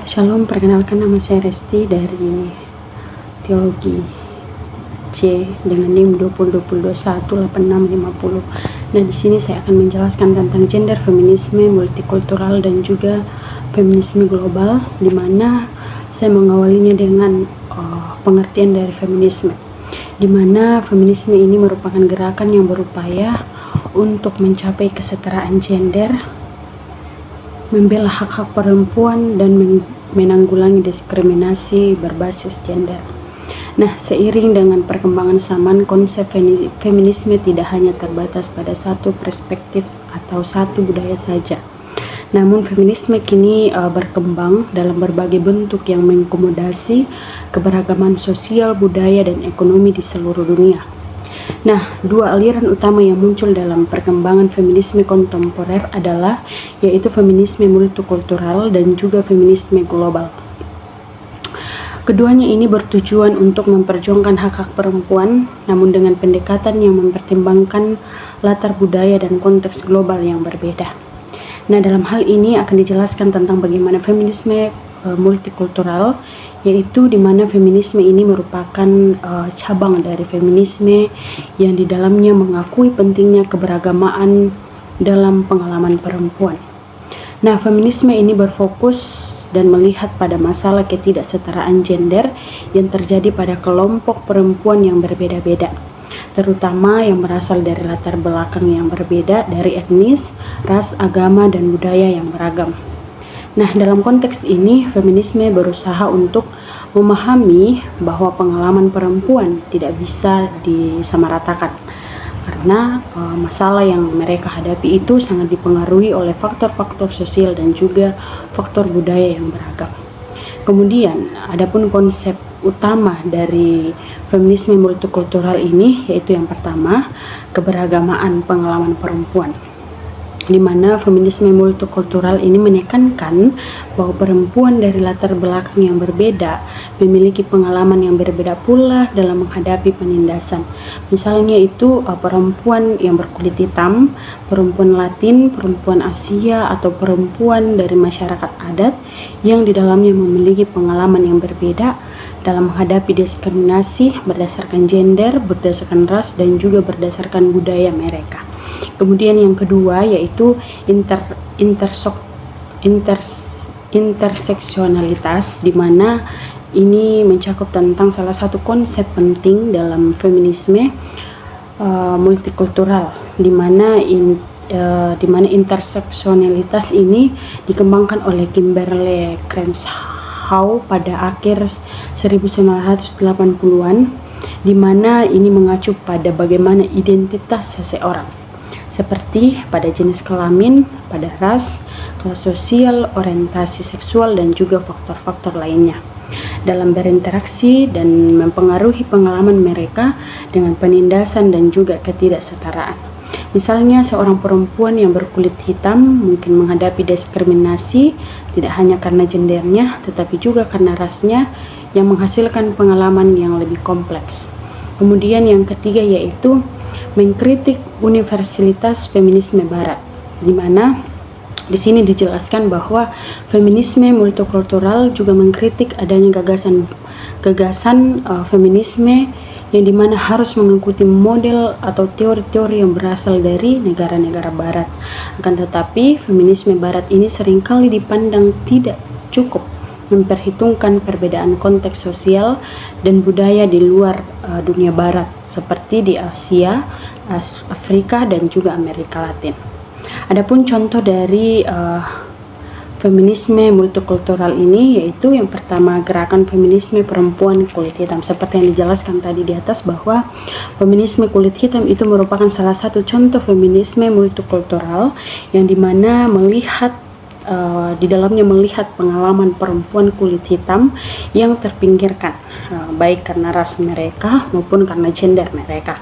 Shalom, perkenalkan nama saya Resti dari Teologi C dengan NIM 2020218650. Nah, di sini saya akan menjelaskan tentang gender, feminisme, multikultural dan juga feminisme global, di mana saya mengawalinya dengan pengertian dari feminisme, di mana feminisme ini merupakan gerakan yang berupaya untuk mencapai kesetaraan gender, membela hak-hak perempuan, dan menanggulangi diskriminasi berbasis gender. Nah, seiring dengan perkembangan zaman, konsep feminisme tidak hanya terbatas pada satu perspektif atau satu budaya saja. Namun, feminisme kini berkembang dalam berbagai bentuk yang mengakomodasi keberagaman sosial, budaya, dan ekonomi di seluruh dunia. Nah, dua aliran utama yang muncul dalam perkembangan feminisme kontemporer adalah yaitu feminisme multikultural dan juga feminisme global. Keduanya ini bertujuan untuk memperjuangkan hak-hak perempuan, namun dengan pendekatan yang mempertimbangkan latar budaya dan konteks global yang berbeda. Nah, dalam hal ini akan dijelaskan tentang bagaimana feminisme multikultural, yaitu di mana feminisme ini merupakan cabang dari feminisme yang di dalamnya mengakui pentingnya keberagamaan dalam pengalaman perempuan. Nah, feminisme ini berfokus dan melihat pada masalah ketidaksetaraan gender yang terjadi pada kelompok perempuan yang berbeda-beda, terutama yang berasal dari latar belakang yang berbeda, dari etnis, ras, agama, dan budaya yang beragam. Nah, dalam konteks ini, feminisme berusaha untuk memahami bahwa pengalaman perempuan tidak bisa disamaratakan, karena masalah yang mereka hadapi itu sangat dipengaruhi oleh faktor-faktor sosial dan juga faktor budaya yang beragam. Kemudian, adapun konsep utama dari feminisme multikultural ini, yaitu yang pertama, keberagamaan pengalaman perempuan, di mana feminisme multikultural ini menekankan bahwa perempuan dari latar belakang yang berbeda memiliki pengalaman yang berbeda pula dalam menghadapi penindasan. Misalnya itu perempuan yang berkulit hitam, perempuan Latin, perempuan Asia, atau perempuan dari masyarakat adat yang di dalamnya memiliki pengalaman yang berbeda dalam menghadapi diskriminasi berdasarkan gender, berdasarkan ras, dan juga berdasarkan budaya mereka. Kemudian yang kedua yaitu interseksionalitas, di mana ini mencakup tentang salah satu konsep penting dalam feminisme multikultural, di mana interseksionalitas ini dikembangkan oleh Kimberlé Crenshaw pada akhir 1980-an, di mana ini mengacu pada bagaimana identitas seseorang, seperti pada jenis kelamin, pada ras, kelas sosial, orientasi seksual, dan juga faktor-faktor lainnya, dalam berinteraksi dan mempengaruhi pengalaman mereka dengan penindasan dan juga ketidaksetaraan. Misalnya, seorang perempuan yang berkulit hitam mungkin menghadapi diskriminasi tidak hanya karena gendernya, tetapi juga karena rasnya, yang menghasilkan pengalaman yang lebih kompleks. Kemudian yang ketiga yaitu mengkritik universalitas feminisme barat, di mana di sini dijelaskan bahwa feminisme multikultural juga mengkritik adanya gagasan feminisme yang dimana harus mengikuti model atau teori-teori yang berasal dari negara-negara barat. Akan tetapi, feminisme barat ini seringkali dipandang tidak cukup memperhitungkan perbedaan konteks sosial dan budaya di luar dunia barat, seperti di Asia, Afrika, dan juga Amerika Latin. Adapun contoh dari feminisme multikultural ini yaitu yang pertama, gerakan feminisme perempuan kulit hitam. Seperti yang dijelaskan tadi di atas bahwa feminisme kulit hitam itu merupakan salah satu contoh feminisme multikultural yang dimana di dalamnya melihat pengalaman perempuan kulit hitam yang terpinggirkan, baik karena ras mereka maupun karena gender mereka.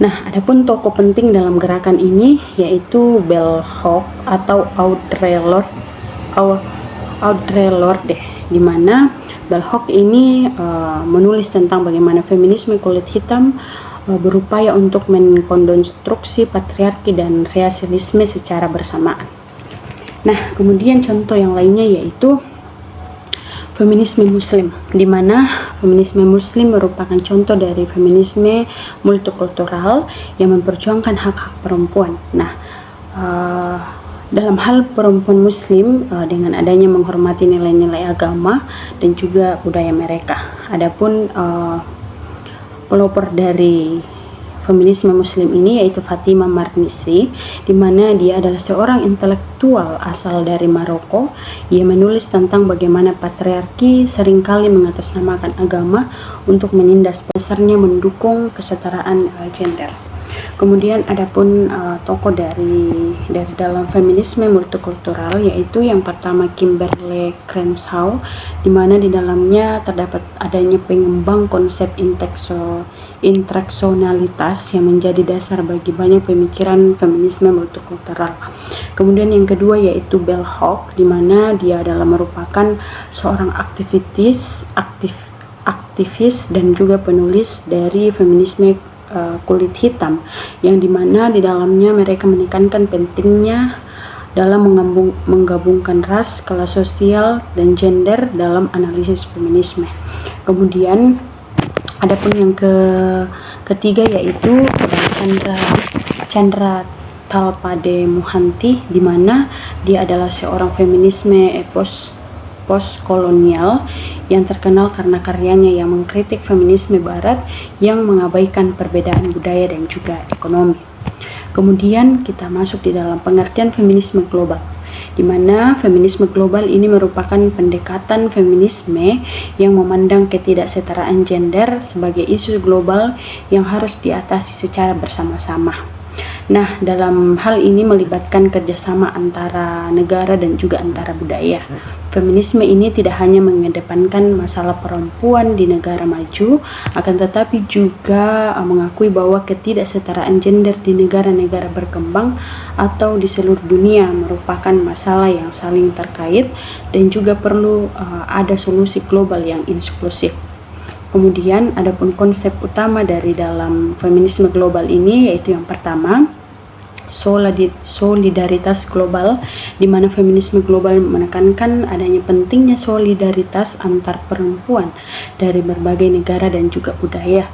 Nah, adapun tokoh penting dalam gerakan ini yaitu Bell Hooks atau Audre Lorde, di mana Bell Hooks ini menulis tentang bagaimana feminisme kulit hitam berupaya untuk mengkonstruksi patriarki dan rasialisme secara bersamaan. Nah, kemudian contoh yang lainnya yaitu Feminisme Muslim, di mana feminisme Muslim merupakan contoh dari feminisme multikultural yang memperjuangkan hak-hak perempuan. Nah, dalam hal perempuan Muslim dengan adanya menghormati nilai-nilai agama dan juga budaya mereka. Adapun pelopor dari feminisme Muslim ini yaitu Fatimah Marnisi, di mana dia adalah seorang intelektual asal dari Maroko. Ia menulis tentang bagaimana patriarki seringkali mengatasnamakan agama untuk menindas, dasarnya mendukung kesetaraan gender. Kemudian adapun tokoh dari dalam feminisme multikultural, yaitu yang pertama Kimberlé Crenshaw, di mana di dalamnya terdapat adanya pengembang konsep interseksionalitas yang menjadi dasar bagi banyak pemikiran feminisme multikultural. Kemudian yang kedua yaitu Bell Hooks, di mana dia adalah merupakan seorang aktivis dan juga penulis dari feminisme kulit hitam, yang dimana di dalamnya mereka menekankan pentingnya dalam menggabungkan ras, kelas sosial, dan gender dalam analisis feminisme. Kemudian adapun yang ketiga yaitu Chandra Talpade Mohanty, di mana dia adalah seorang feminisme postkolonial yang terkenal karena karyanya yang mengkritik feminisme barat yang mengabaikan perbedaan budaya dan juga ekonomi. Kemudian kita masuk di dalam pengertian feminisme global, di mana feminisme global ini merupakan pendekatan feminisme yang memandang ketidaksetaraan gender sebagai isu global yang harus diatasi secara bersama-sama. Nah, dalam hal ini melibatkan kerjasama antara negara dan juga antara budaya. Feminisme ini tidak hanya mengedepankan masalah perempuan di negara maju, akan tetapi juga mengakui bahwa ketidaksetaraan gender di negara-negara berkembang atau di seluruh dunia merupakan masalah yang saling terkait dan juga perlu ada solusi global yang inklusif. Kemudian adapun konsep utama dari dalam feminisme global ini yaitu yang pertama solidaritas global, di mana feminisme global menekankan adanya pentingnya solidaritas antar perempuan dari berbagai negara dan juga budaya.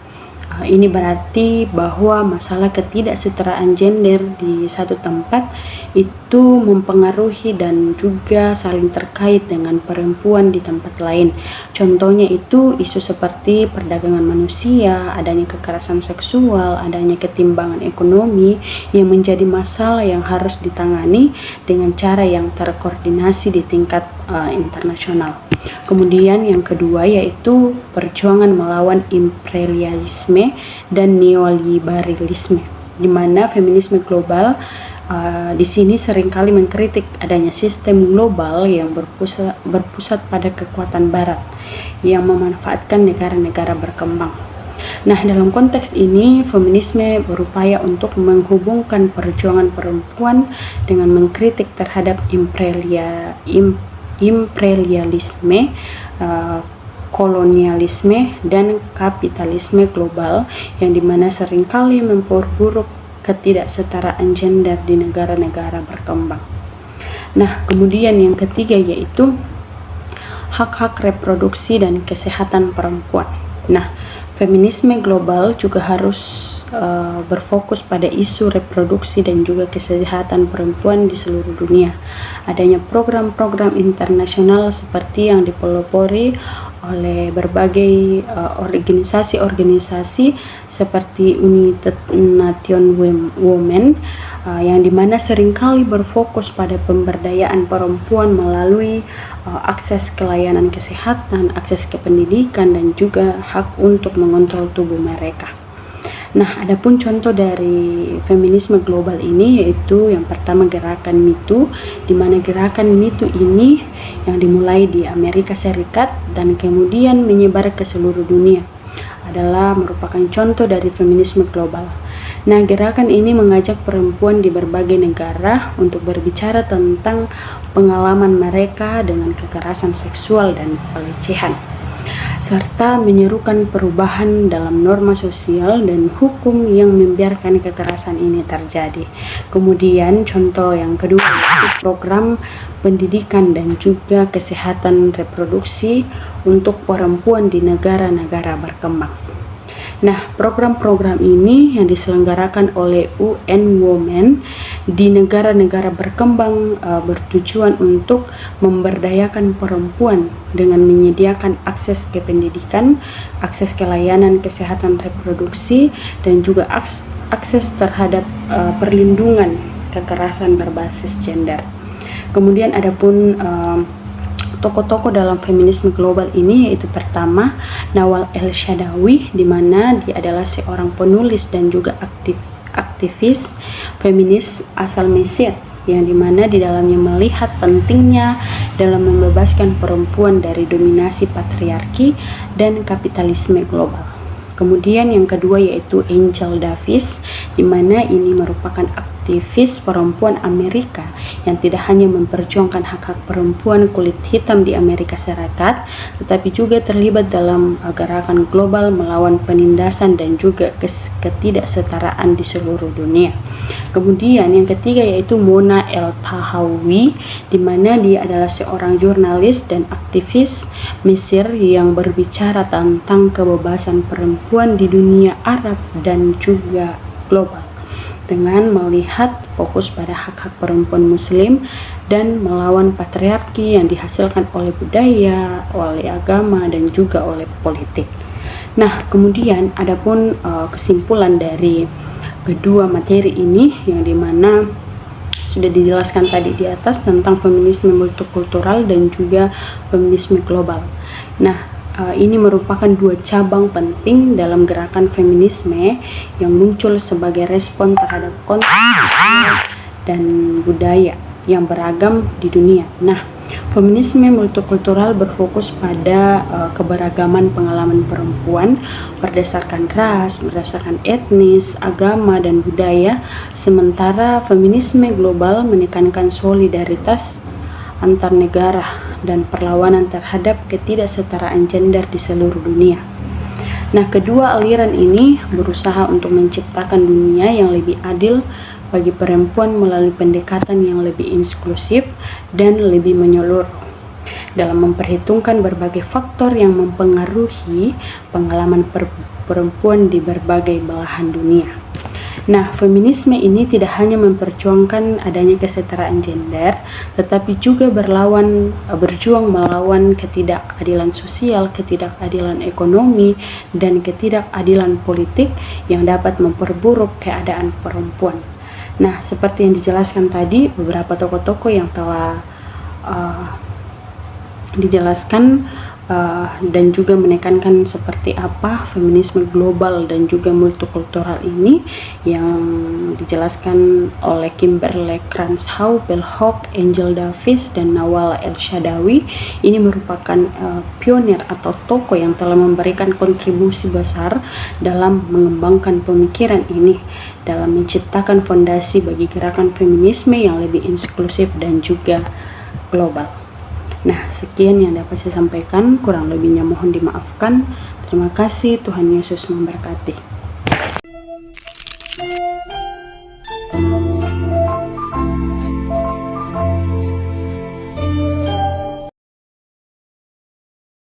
Ini berarti bahwa masalah ketidaksetaraan gender di satu tempat itu mempengaruhi dan juga saling terkait dengan perempuan di tempat lain. Contohnya itu isu seperti perdagangan manusia, adanya kekerasan seksual, adanya ketimbangan ekonomi yang menjadi masalah yang harus ditangani dengan cara yang terkoordinasi di tingkat internasional. Kemudian yang kedua yaitu perjuangan melawan imperialisme dan neoliberalisme, di mana feminisme global di sini seringkali mengkritik adanya sistem global yang berpusat pada kekuatan barat yang memanfaatkan negara-negara berkembang. Nah, dalam konteks ini feminisme berupaya untuk menghubungkan perjuangan perempuan dengan mengkritik terhadap imperialisme, kolonialisme, dan kapitalisme global yang dimana seringkali memperburuk ketidaksetaraan gender di negara-negara berkembang. Nah, kemudian yang ketiga yaitu hak-hak reproduksi dan kesehatan perempuan. Nah, feminisme global juga harus berfokus pada isu reproduksi dan juga kesehatan perempuan di seluruh dunia. Adanya program-program internasional seperti yang dipelopori oleh berbagai organisasi-organisasi seperti United Nations Women, yang dimana seringkali berfokus pada pemberdayaan perempuan melalui akses ke layanan kesehatan, akses ke pendidikan, dan juga hak untuk mengontrol tubuh mereka. Nah, adapun contoh dari feminisme global ini yaitu yang pertama gerakan Me Too, di mana gerakan Me Too ini yang dimulai di Amerika Serikat dan kemudian menyebar ke seluruh dunia adalah merupakan contoh dari feminisme global. Nah, gerakan ini mengajak perempuan di berbagai negara untuk berbicara tentang pengalaman mereka dengan kekerasan seksual dan pelecehan, serta menyerukan perubahan dalam norma sosial dan hukum yang membiarkan kekerasan ini terjadi. Kemudian contoh yang kedua yaitu program pendidikan dan juga kesehatan reproduksi untuk perempuan di negara-negara berkembang. Nah, program-program ini yang diselenggarakan oleh UN Women di negara-negara berkembang bertujuan untuk memberdayakan perempuan dengan menyediakan akses ke pendidikan, akses ke layanan kesehatan reproduksi, dan juga akses terhadap perlindungan kekerasan berbasis gender. Kemudian adapun tokoh-tokoh dalam feminisme global ini yaitu pertama Nawal El-Shadawi, di mana dia adalah seorang penulis dan juga aktivis feminis asal Mesir, yang dimana di dalamnya melihat pentingnya dalam membebaskan perempuan dari dominasi patriarki dan kapitalisme global. Kemudian yang kedua yaitu Angel Davis, di mana ini merupakan aktivis perempuan Amerika yang tidak hanya memperjuangkan hak-hak perempuan kulit hitam di Amerika Serikat, tetapi juga terlibat dalam gerakan global melawan penindasan dan juga ketidaksetaraan di seluruh dunia. Kemudian yang ketiga yaitu Mona El-Tahawi, di mana dia adalah seorang jurnalis dan aktivis Mesir yang berbicara tentang kebebasan perempuan di dunia Arab dan juga global, dengan melihat fokus pada hak-hak perempuan muslim dan melawan patriarki yang dihasilkan oleh budaya, oleh agama, dan juga oleh politik. Nah, kemudian adapun kesimpulan dari kedua materi ini, yang dimana sudah dijelaskan tadi di atas tentang feminisme multikultural dan juga feminisme global. Nah, ini merupakan dua cabang penting dalam gerakan feminisme yang muncul sebagai respon terhadap konteks dan budaya yang beragam di dunia. Nah, feminisme multikultural berfokus pada keberagaman pengalaman perempuan berdasarkan ras, berdasarkan etnis, agama, dan budaya, sementara feminisme global menekankan solidaritas antar negara dan perlawanan terhadap ketidaksetaraan gender di seluruh dunia. Nah, kedua aliran ini berusaha untuk menciptakan dunia yang lebih adil bagi perempuan melalui pendekatan yang lebih inklusif dan lebih menyeluruh, dalam memperhitungkan berbagai faktor yang mempengaruhi pengalaman perempuan di berbagai belahan dunia. Nah, feminisme ini tidak hanya memperjuangkan adanya kesetaraan gender, tetapi juga berjuang melawan ketidakadilan sosial, ketidakadilan ekonomi, dan ketidakadilan politik yang dapat memperburuk keadaan perempuan. Nah, seperti yang dijelaskan tadi, beberapa tokoh-tokoh yang telah dijelaskan dan juga menekankan seperti apa feminisme global dan juga multikultural ini, yang dijelaskan oleh Kimberlé Crenshaw, Bell Hooks, Angel Davis, dan Nawal El-Shadawi. Ini merupakan pionir atau tokoh yang telah memberikan kontribusi besar dalam mengembangkan pemikiran ini, dalam menciptakan fondasi bagi gerakan feminisme yang lebih inklusif dan juga global. Nah, sekian yang dapat saya sampaikan, kurang lebihnya mohon dimaafkan. Terima kasih, Tuhan Yesus memberkati.